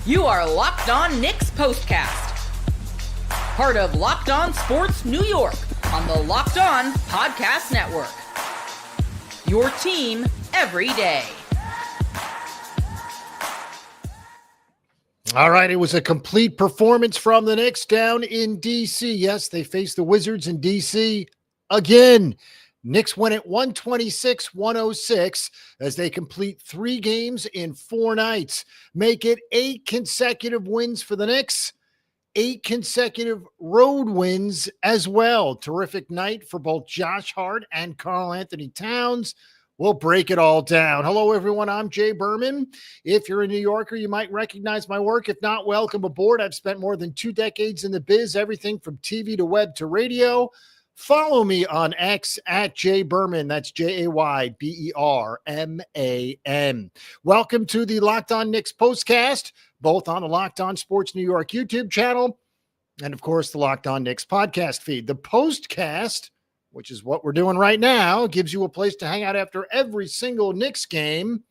You are Locked On Knicks Postcast, part of Locked On Sports New York on the Locked On Podcast Network. Your team every day. All right, it was a complete performance from the Knicks down in D.C. Yes, they faced the Wizards in D.C. again. Knicks win at 126-106 as they complete 3 games in 4 nights. Make it 8 consecutive wins for the Knicks, 8 consecutive road wins as well. Terrific night for both Josh Hart and Karl Anthony Towns. We'll break it all down. Hello, everyone. I'm Jay Berman. If you're a New Yorker, you might recognize my work. If not, welcome aboard. I've spent more than 2 decades in the biz, everything from TV to web to radio. Follow me on X at Jay Berman. That's Jayberman. Welcome to the Locked On Knicks Postcast, both on the Locked On Sports New York YouTube channel and, of course, the Locked On Knicks podcast feed. The Postcast, which is what we're doing right now, gives you a place to hang out after every single Knicks game.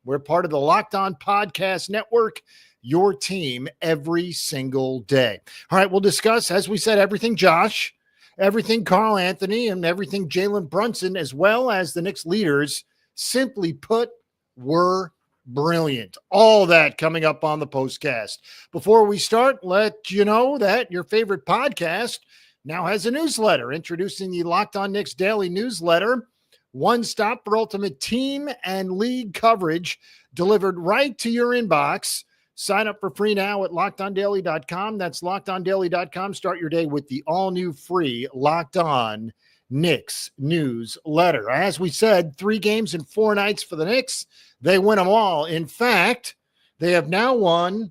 We're part of the Locked On Podcast Network, your team every single day. All right, we'll discuss, as we said, everything Josh, everything Karl Anthony, and everything Jalen Brunson, as well as the Knicks leaders. Simply put, were brilliant. All that coming up on the Postcast. Before we start, let you know that your favorite podcast now has a newsletter. Introducing the Locked On Knicks Daily Newsletter. One stop for ultimate team and league coverage delivered right to your inbox. Sign up for free now at LockedOnDaily.com. That's LockedOnDaily.com. Start your day with the all-new free Locked On Knicks newsletter. As we said, 3 games in 4 nights for the Knicks. They win them all. In fact, they have now won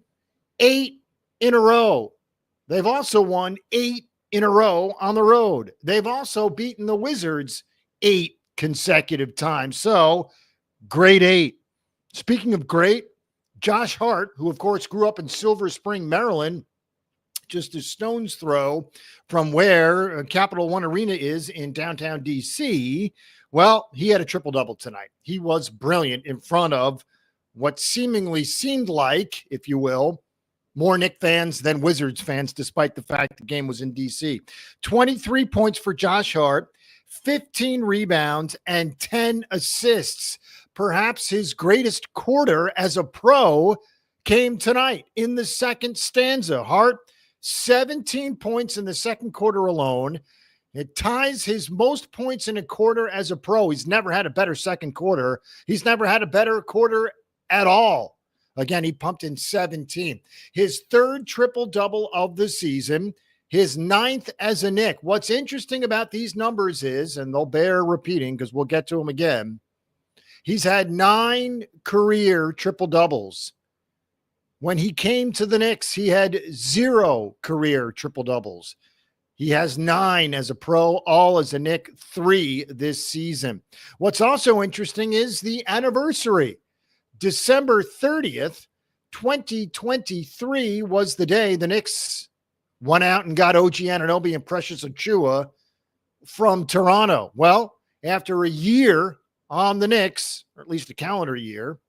8 in a row. They've also won 8 in a row on the road. They've also beaten the Wizards 8 consecutive times. So, great 8. Speaking of great, Josh Hart, who, of course, grew up in Silver Spring, Maryland, just a stone's throw from where Capital One Arena is in downtown D.C., well, he had a triple-double tonight. He was brilliant in front of what seemingly seemed like, if you will, more Knicks fans than Wizards fans, despite the fact the game was in D.C. 23 points for Josh Hart, 15 rebounds, and 10 assists. Perhaps his greatest quarter as a pro came tonight in the second stanza. Hart, 17 points in the second quarter alone. It ties his most points in a quarter as a pro. He's never had a better second quarter. He's never had a better quarter at all. Again, he pumped in 17. His 3rd triple-double of the season, his 9th as a Knick. What's interesting about these numbers is, and they'll bear repeating because we'll get to them again, he's had 9 career triple-doubles. When he came to the Knicks, he had 0 career triple-doubles. He has 9 as a pro, all as a Knick, 3 this season. What's also interesting is the anniversary. December 30th, 2023 was the day the Knicks went out and got OG Anunoby and Precious Achiuwa from Toronto. Well, after a year on the Knicks, or at least a calendar year,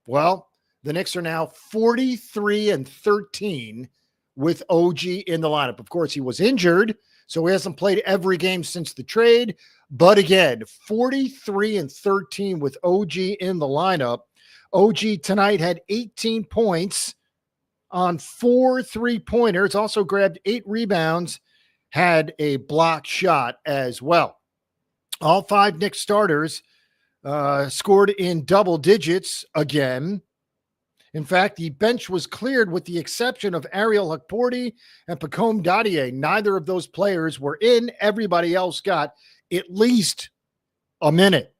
well, the Knicks are now 43-13 with OG in the lineup. Of course, he was injured, so he hasn't played every game since the trade. But again, 43-13 with OG in the lineup. OG tonight had 18 points on 4 3-pointers, also grabbed 8 rebounds, had a blocked shot as well. All 5 Knicks starters scored in double digits again. In fact, the bench was cleared with the exception of Ariel Hukporti and Pacome Dadier. Neither of those players were in. Everybody else got at least a minute.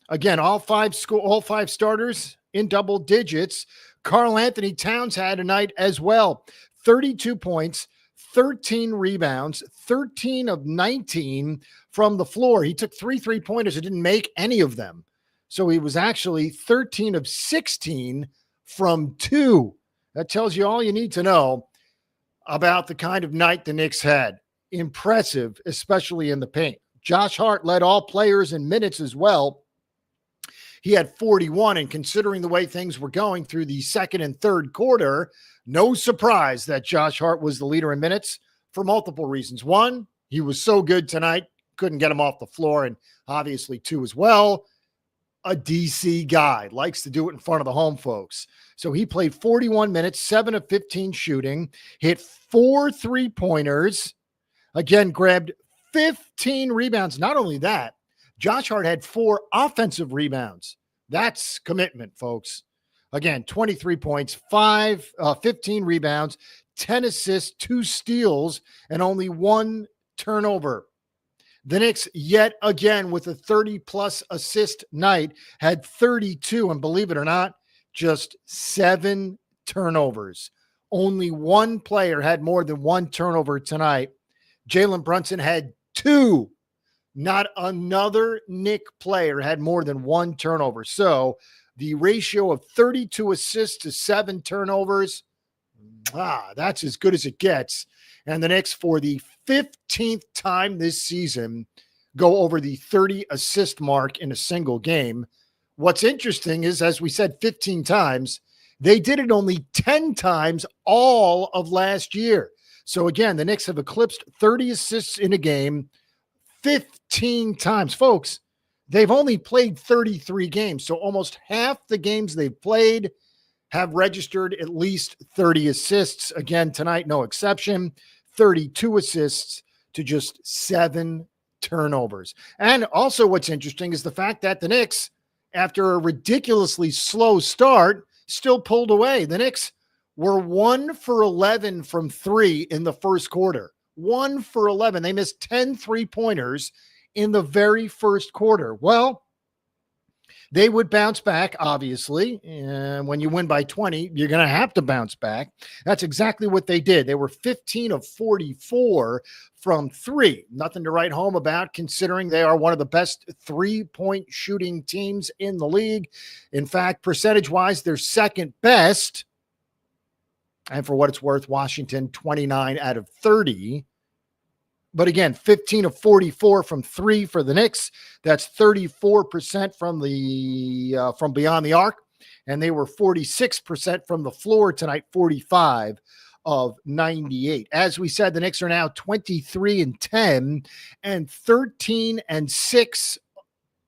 Again, all five starters in double digits. Karl Anthony Towns had a night as well. 32 points, 13 rebounds, 13 of 19 from the floor. He took 3 3-pointers and didn't make any of them. So he was actually 13 of 16 from 2. That tells you all you need to know about the kind of night the Knicks had. Impressive, especially in the paint. Josh Hart led all players in minutes as well. he had 41. And considering the way things were going through the second and third quarter, no surprise that Josh Hart was the leader in minutes for multiple reasons. One, he was so good tonight, couldn't get him off the floor. And obviously, two as well, a DC guy, likes to do it in front of the home folks. So he played 41 minutes, 7 of 15 shooting, hit 4 3-pointers, again, grabbed 15 rebounds. Not only that, Josh Hart had 4 offensive rebounds. That's commitment, folks. Again, 23 points, 15 rebounds, 10 assists, 2 steals, and only 1 turnover. The Knicks, yet again, with a 30-plus assist night, had 32, and believe it or not, just 7 turnovers. Only 1 player had more than 1 turnover tonight. Jalen Brunson had 2. Not another Knick player had more than 1 turnover. So the ratio of 32 assists to 7 turnovers, that's as good as it gets. And the Knicks, for the 15th time this season, go over the 30 assist mark in a single game. What's interesting is, as we said 15 times, they did it only 10 times all of last year. So again, the Knicks have eclipsed 30 assists in a game 15 times. Folks, they've only played 33 games. So almost half the games they've played have registered at least 30 assists. Again, tonight, no exception. 32 assists to just 7 turnovers. And also what's interesting is the fact that the Knicks, after a ridiculously slow start, still pulled away. The Knicks were 1 for 11 from 3 in the first quarter. 1 for 11. They missed 10 3-pointers in the very first quarter. Well, they would bounce back, obviously. And when you win by 20, you're going to have to bounce back. That's exactly what they did. They were 15 of 44 from 3. Nothing to write home about, considering they are one of the best 3-point shooting teams in the league. In fact, percentage-wise, they're second best. And for what it's worth, Washington, 29 out of 30. But again, 15 of 44 from 3 for the Knicks. That's 34% from beyond the arc. And they were 46% from the floor tonight, 45 of 98. As we said, the Knicks are now 23-10 and 13-6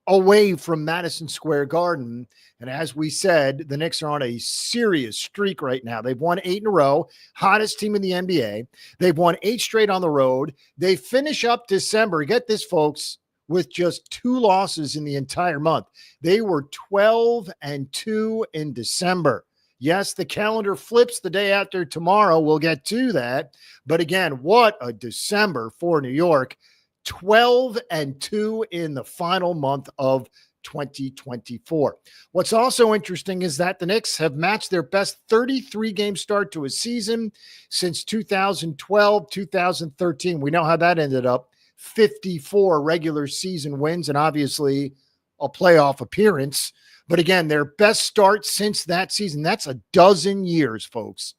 away from Madison Square Garden. And as we said, the Knicks are on a serious streak right now. They've won 8 in a row, hottest team in the NBA. They've won 8 straight on the road. They finish up December, get this, folks, with just 2 losses in the entire month. They were 12-2 in December. Yes, the calendar flips the day after tomorrow. We'll get to that. But again, what a December for New York. 12-2 in the final month of 2024. What's also interesting is that the Knicks have matched their best 33-game start to a season since 2012, 2013. We know how that ended up. 54 regular season wins and obviously a playoff appearance. But again, their best start since that season. That's a dozen years, folks.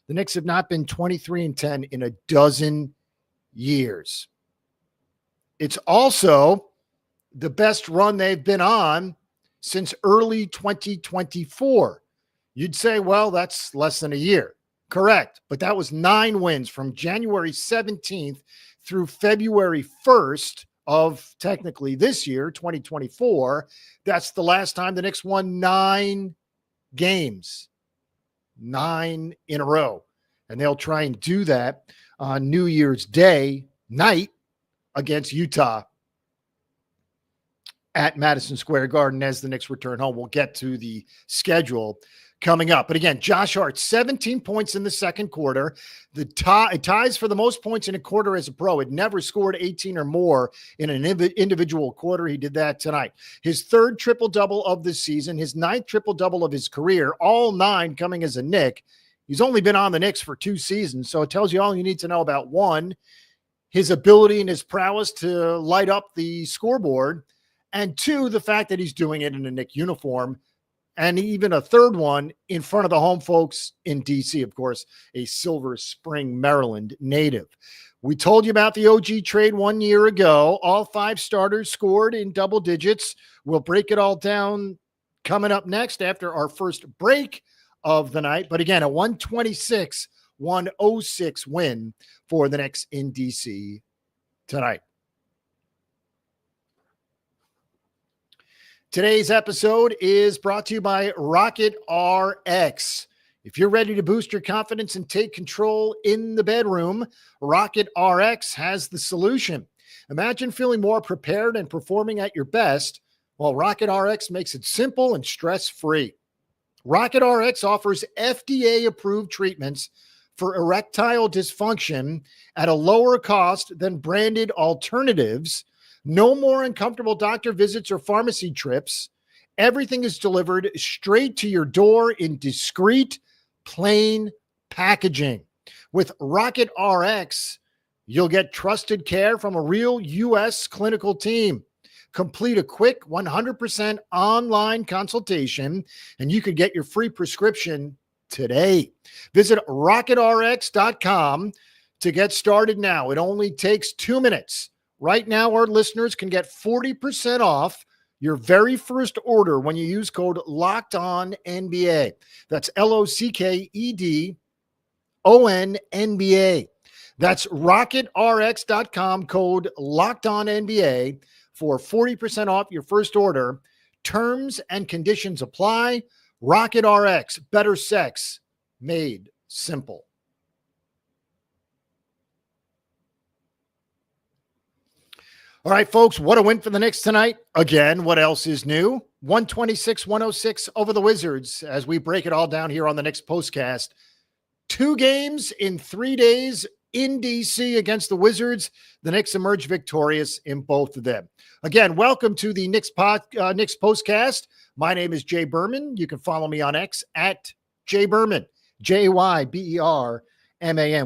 The Knicks have not been 23-10 in a dozen years. It's also the best run they've been on since early 2024. You'd say, well, that's less than a year. Correct. But that was 9 wins from January 17th through February 1st of technically this year, 2024. That's the last time the Knicks won 9 games, 9 in a row. And they'll try and do that on New Year's Day night against Utah at Madison Square Garden as the Knicks return home. We'll get to the schedule coming up. But again, Josh Hart, 17 points in the second quarter. It ties for the most points in a quarter as a pro. It never scored 18 or more in an individual quarter. He did that tonight. His 3rd triple-double of the season, his 9th triple-double of his career, all 9 coming as a Knick. He's only been on the Knicks for 2 seasons, so it tells you all you need to know about, 1, his ability and his prowess to light up the scoreboard, and 2, the fact that he's doing it in a Knick uniform, and even a 3rd one in front of the home folks in D.C., of course, a Silver Spring, Maryland native. We told you about the OG trade 1 year ago. All 5 starters scored in double digits. We'll break it all down coming up next after our first break of the night. But again, a 126-106 win for the Knicks in DC tonight. Today's episode is brought to you by Rocket RX. If you're ready to boost your confidence and take control in the bedroom, Rocket RX has the solution. Imagine feeling more prepared and performing at your best. Well, Rocket RX makes it simple and stress-free. Rocket RX offers FDA-approved treatments for erectile dysfunction at a lower cost than branded alternatives. No more uncomfortable doctor visits or pharmacy trips. Everything is delivered straight to your door in discreet, plain packaging. With Rocket RX, you'll get trusted care from a real U.S. clinical team. Complete a quick 100% online consultation, and you could get your free prescription today. Visit rocketrx.com to get started now. It only takes 2 minutes. Right now, our listeners can get 40% off your very first order when you use code LOCKEDONNBA. That's LOCKEDONNBA. That's rocketrx.com, code LOCKEDONNBA for 40% off your first order. Terms and conditions apply. Rocket RX, better sex made simple. All right, folks, what a win for the Knicks tonight. Again, what else is new? 126-106 over the Wizards as we break it all down here on the Knicks Postcast. 2 games in 3 days in DC against the Wizards. The Knicks emerged victorious in both of them. Again, welcome to the Knicks Postcast. My name is Jay Berman. You can follow me on X at Jay Berman, Jayberman.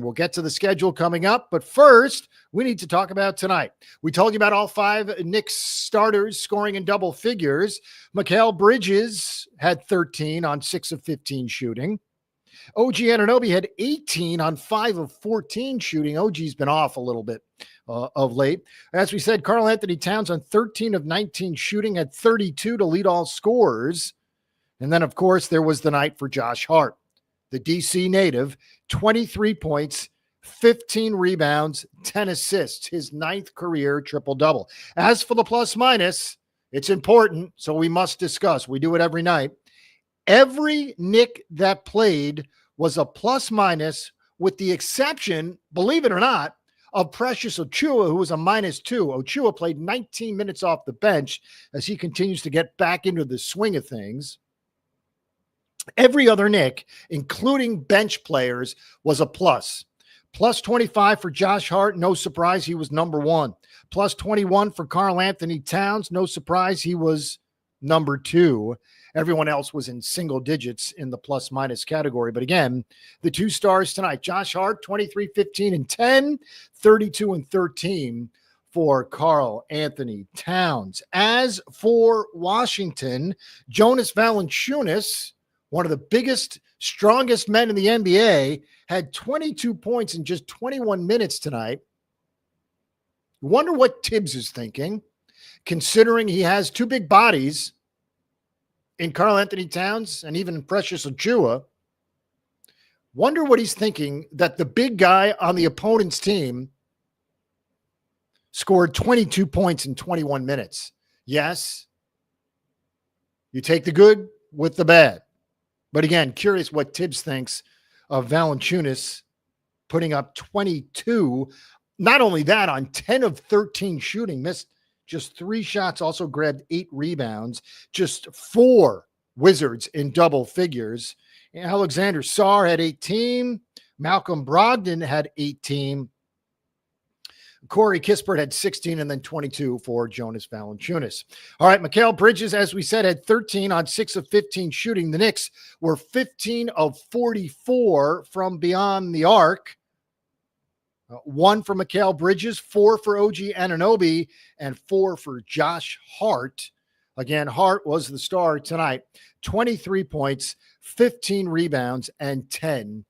We'll get to the schedule coming up, but first, we need to talk about tonight. We told you about all 5 Knicks starters scoring in double figures. Mikal Bridges had 13 on 6 of 15 shooting. OG Anunoby had 18 on 5 of 14 shooting. OG's been off a little bit of late. As we said, Karl Anthony Towns on 13 of 19 shooting had 32 to lead all scorers. And then, of course, there was the night for Josh Hart, the DC native, 23 points, 15 rebounds, 10 assists, his 9th career triple-double. As for the plus-minus, it's important, so we must discuss. We do it every night. Every Knick that played was a plus-minus, with the exception, believe it or not, of Precious Achiuwa, who was a -2. Achiuwa played 19 minutes off the bench as he continues to get back into the swing of things. Every other Knick, including bench players, was a plus. Plus 25 for Josh Hart. No surprise, he was number 1. Plus 21 for Karl Anthony Towns. No surprise, he was number 2. Everyone else was in single digits in the plus-minus category. But again, the 2 stars tonight, Josh Hart, 23, 15, and 10, 32 and 13 for Karl Anthony Towns. As for Washington, Jonas Valanciunas, one of the biggest, strongest men in the NBA, had 22 points in just 21 minutes tonight. Wonder what Tibbs is thinking, considering he has 2 big bodies in Karl Anthony Towns and even Precious Achiuwa. Wonder what he's thinking that the big guy on the opponent's team scored 22 points in 21 minutes. Yes, you take the good with the bad. But again, curious what Tibbs thinks of Valanciunas putting up 22. Not only that, on 10 of 13 shooting, missed just 3 shots, also grabbed 8 rebounds, just 4 Wizards in double figures. Alexander Sarr had 18. Malcolm Brogdon had 18. Corey Kispert had 16 and then 22 for Jonas Valanciunas. All right, Mikal Bridges, as we said, had 13 on 6 of 15 shooting. The Knicks were 15 of 44 from beyond the arc. 1 for Mikal Bridges, 4 for OG Anunoby, and 4 for Josh Hart. Again, Hart was the star tonight. 23 points, 15 rebounds, and 10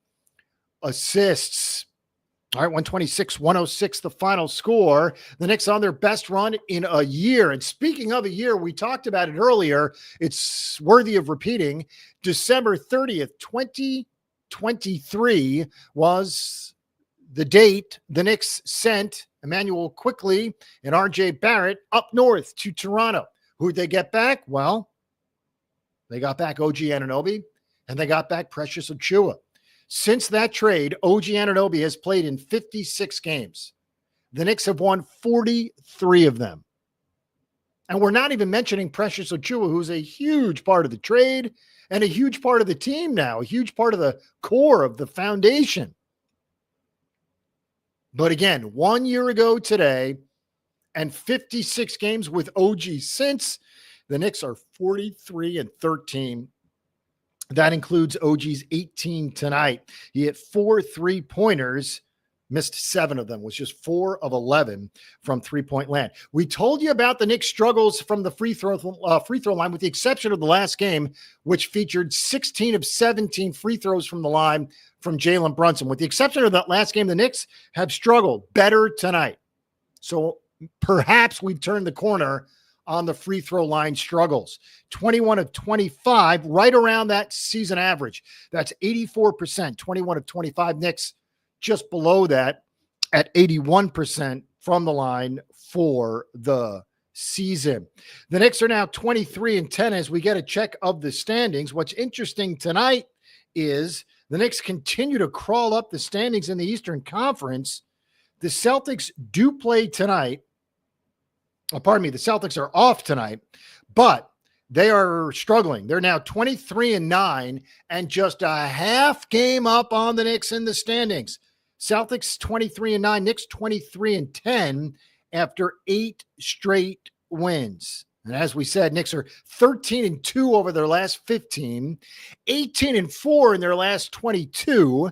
assists. All right, 126-106, the final score. The Knicks on their best run in a year. And speaking of a year, we talked about it earlier. It's worthy of repeating. December 30th, 2023 was the date the Knicks sent Emmanuel Quickley and R.J. Barrett up north to Toronto. Who'd they get back? Well, they got back OG Anunoby, and they got back Precious Achiuwa. Since that trade, OG Anunoby has played in 56 games. The Knicks have won 43 of them. And we're not even mentioning Precious Achiuwa, who's a huge part of the trade and a huge part of the team now, a huge part of the core of the foundation. But again, 1 year ago today and 56 games with OG since, the Knicks are 43-13. That includes OG's 18 tonight. He hit 4 3-pointers, missed 7 of them, was just 4 of 11 from three-point land. We told you about the Knicks' struggles from the free throw line, with the exception of the last game, which featured 16 of 17 free throws from the line from Jalen Brunson. With the exception of that last game, the Knicks have struggled better tonight. So perhaps we've turned the corner on the free throw line struggles. 21 of 25, right around that season average. That's 84%. 21 of 25. Knicks just below that at 81% from the line for the season. The Knicks are now 23-10 as we get a check of the standings. What's interesting tonight is the Knicks continue to crawl up the standings in the Eastern Conference. The Celtics do play tonight. The Celtics are off tonight, but they are struggling. They're now 23-9 and just a half game up on the Knicks in the standings. Celtics 23-9, Knicks 23-10 after 8 straight wins. And as we said, Knicks are 13-2 over their last 15, 18-4 in their last 22.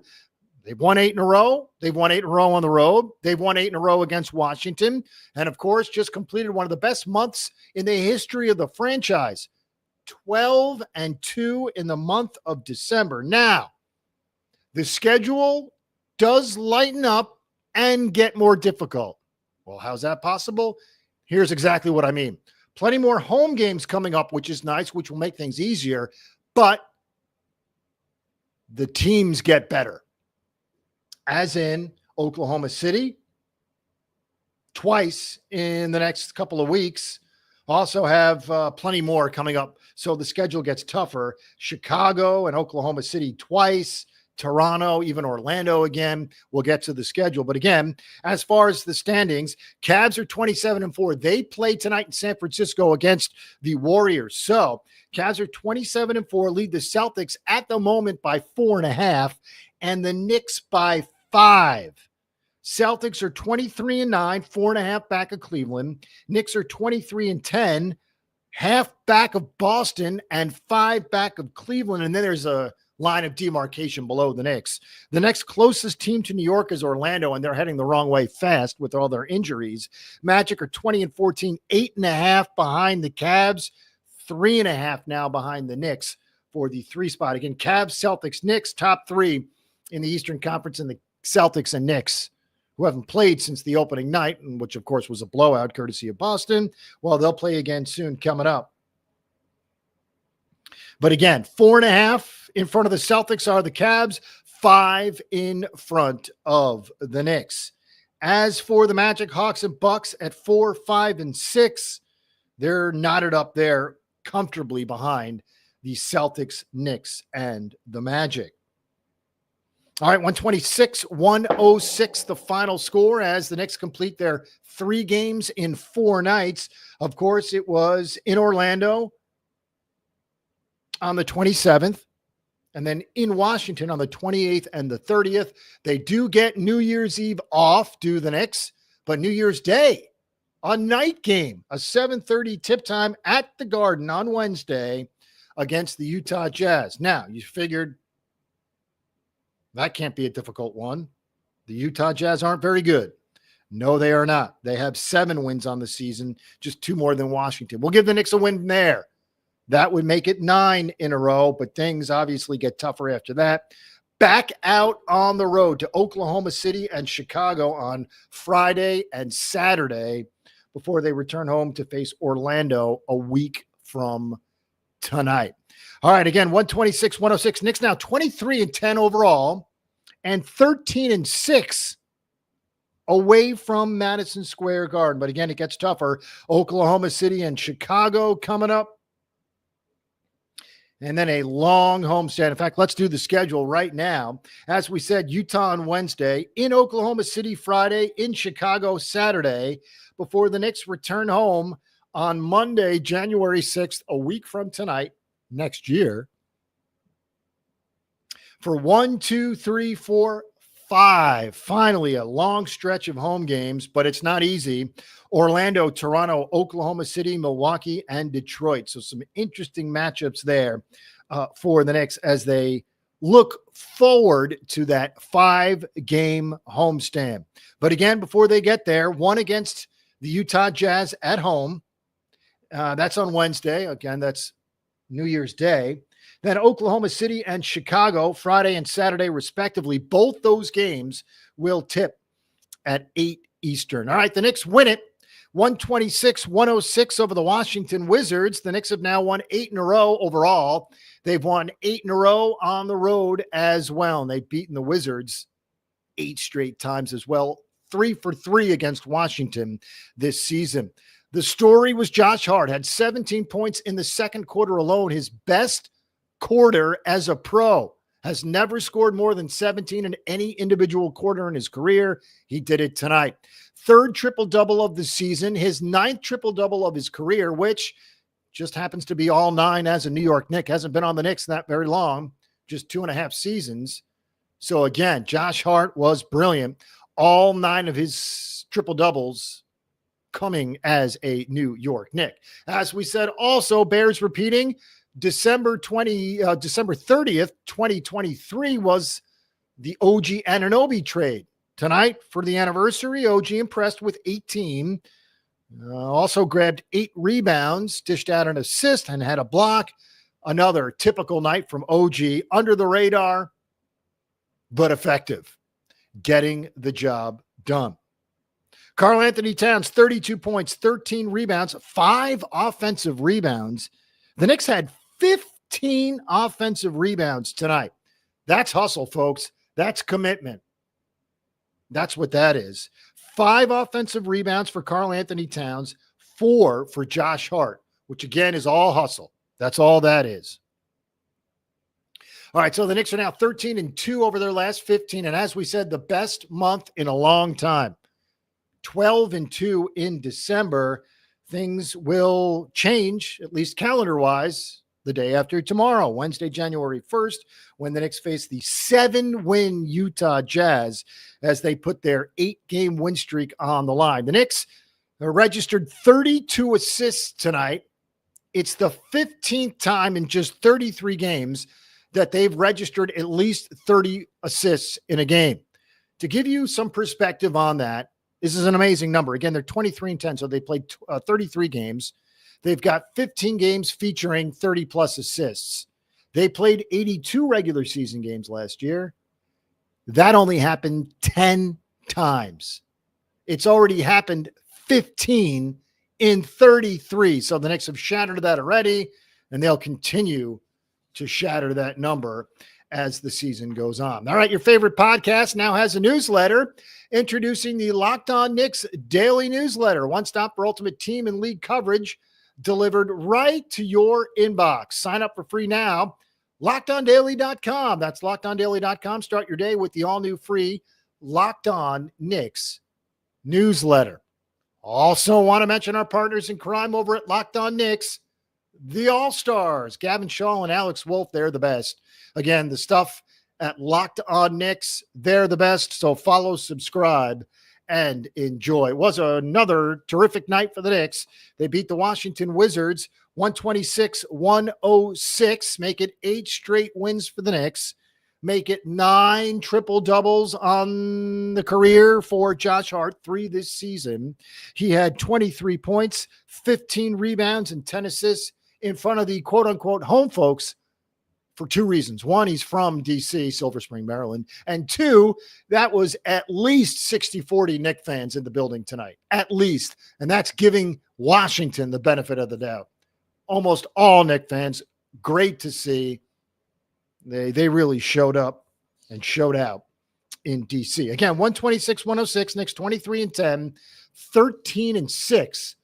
They've won 8 in a row. They've won 8 in a row on the road. They've won 8 in a row against Washington. And, of course, just completed one of the best months in the history of the franchise. 12-2 in the month of December. Now, the schedule does lighten up and get more difficult. Well, how's that possible? Here's exactly what I mean. Plenty more home games coming up, which is nice, which will make things easier. But the teams get better. As in Oklahoma City, twice in the next couple of weeks. Also have plenty more coming up. So the schedule gets tougher. Chicago and Oklahoma City twice. Toronto, even Orlando again. We'll get to the schedule. But again, as far as the standings, Cavs are 27-4. They play tonight in San Francisco against the Warriors. So Cavs are 27-4, lead the Celtics at the moment by 4.5, and the Knicks by 5. Celtics are 23-9, 4.5 back of Cleveland. Knicks are 23-10, half back of Boston and 5 back of Cleveland. And then there's a line of demarcation below the Knicks. The next closest team to New York is Orlando, and they're heading the wrong way fast with all their injuries. Magic are 20-14, 8.5 behind the Cavs, 3.5 now behind the Knicks for the 3 spot. Again, Cavs, Celtics, Knicks, top 3 in the Eastern Conference, and the Celtics and Knicks, who haven't played since the opening night, which, of course, was a blowout courtesy of Boston. Well, they'll play again soon coming up. But again, 4.5 in front of the Celtics are the Cavs, 5 in front of the Knicks. As for the Magic, Hawks, and Bucks at 4, 5, and 6, they're knotted up there comfortably behind the Celtics, Knicks, and the Magic. All right, 126-106, the final score as the Knicks complete their 3 games in 4 nights. Of course, it was in Orlando on the 27th, and then in Washington on the 28th and the 30th. They do get New Year's Eve off, do the Knicks, but New Year's Day, a night game, a 7:30 tip time at the Garden on Wednesday against the Utah Jazz. Now, you figured that can't be a difficult one. The Utah Jazz aren't very good. No, they are not. They have 7 wins on the season, just 2 more than Washington. We'll give the Knicks a win there. That would make it 9 in a row, but things obviously get tougher after that. back out on the road to Oklahoma City and Chicago on Friday and Saturday before they return home to face Orlando a week from tonight. All right, again, 126-106. Knicks now 23-10 overall and 13-6 away from Madison Square Garden. But again, it gets tougher. Oklahoma City and Chicago coming up. And then a long homestand. In fact, let's do the schedule right now. As we said, Utah on Wednesday, in Oklahoma City Friday, in Chicago Saturday, before the Knicks return home on Monday, January 6th, a week from tonight, next year, for 1, 2, 3, 4, 5. Finally, a long stretch of home games, but it's not easy. Orlando, Toronto, Oklahoma City, Milwaukee, and Detroit. So some interesting matchups there for the Knicks as they look forward to that 5-game homestand. But again, before they get there, one against the Utah Jazz at home. That's on Wednesday. Again, that's New Year's Day. Then Oklahoma City and Chicago, Friday and Saturday, respectively. Both those games will tip at 8 Eastern. All right, the Knicks win it. 126-106 over the Washington Wizards. The Knicks have now won 8 in a row overall. They've won 8 in a row on the road as well. And they've beaten the Wizards 8 straight times as well. 3 for 3 against Washington this season. The story was Josh Hart had 17 points in the second quarter alone, his best quarter as a pro. Has never scored more than 17 in any individual quarter in his career. He did it tonight. Third triple-double of the season, his 9th triple-double of his career, which just happens to be all 9 as a New York Knick. Hasn't been on the Knicks that very long, just 2.5 seasons. So again, Josh Hart was brilliant. All 9 of his triple-doubles coming as a New York Knick. As we said, also bears repeating, December 30th, 2023 was the OG Anunoby trade. Tonight, for the anniversary, OG impressed with 18. Also grabbed 8 rebounds, dished out an assist, and had a block. Another typical night from OG, under the radar, but effective, getting the job done. Karl Anthony Towns, 32 points, 13 rebounds, 5 offensive rebounds. The Knicks had 15 offensive rebounds tonight. That's hustle, folks. That's commitment. That's what that is. 5 offensive rebounds for Karl Anthony Towns, 4 for Josh Hart, which again is all hustle. That's all that is. All right, so the Knicks are now 13-2 over their last 15, and as we said, the best month in a long time. 12-2 in December. Things will change, at least calendar-wise, the day after tomorrow, Wednesday, January 1st, when the Knicks face the 7-win Utah Jazz as they put their 8-game win streak on the line. The Knicks registered 32 assists tonight. It's the 15th time in just 33 games that they've registered at least 30 assists in a game. To give you some perspective on that, this is an amazing number. Again, they're 23-10, so they played 33 games. They've got 15 games featuring 30-plus assists. They played 82 regular season games last year. That only happened 10 times. It's already happened 15 in 33. So the Knicks have shattered that already, and they'll continue to shatter that number as the season goes on. All right, your favorite podcast now has a newsletter. Introducing the Locked On Knicks daily newsletter, one stop for ultimate team and league coverage delivered right to your inbox. Sign up for free now. LockedOnDaily.com. That's LockedOnDaily.com. Start your day with the all-new free Locked On Knicks newsletter. Also want to mention our partners in crime over at Locked On Knicks, the All-Stars, Gavin Shaw and Alex Wolf. They're the best. Again, the stuff at Locked On Knicks, they're the best. So follow, subscribe, and enjoy. It was another terrific night for the Knicks. They beat the Washington Wizards 126-106, make it 8 straight wins for the Knicks, make it 9 triple-doubles on the career for Josh Hart, 3 this season. He had 23 points, 15 rebounds, and 10 assists in front of the quote-unquote home folks for two reasons. One, he's from DC, Silver Spring, Maryland. And two, that was at least 60-40 Knicks fans in the building tonight, at least. And that's giving Washington the benefit of the doubt. Almost all Knicks fans, great to see. They really showed up and showed out in DC. Again, 126-106, Knicks 23-10, 13-6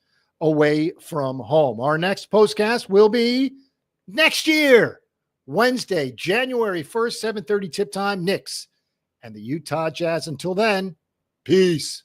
away from home. Our next postcast will be next year, Wednesday, January 1st, 7:30 tip time, Knicks and the Utah Jazz. Until then, peace.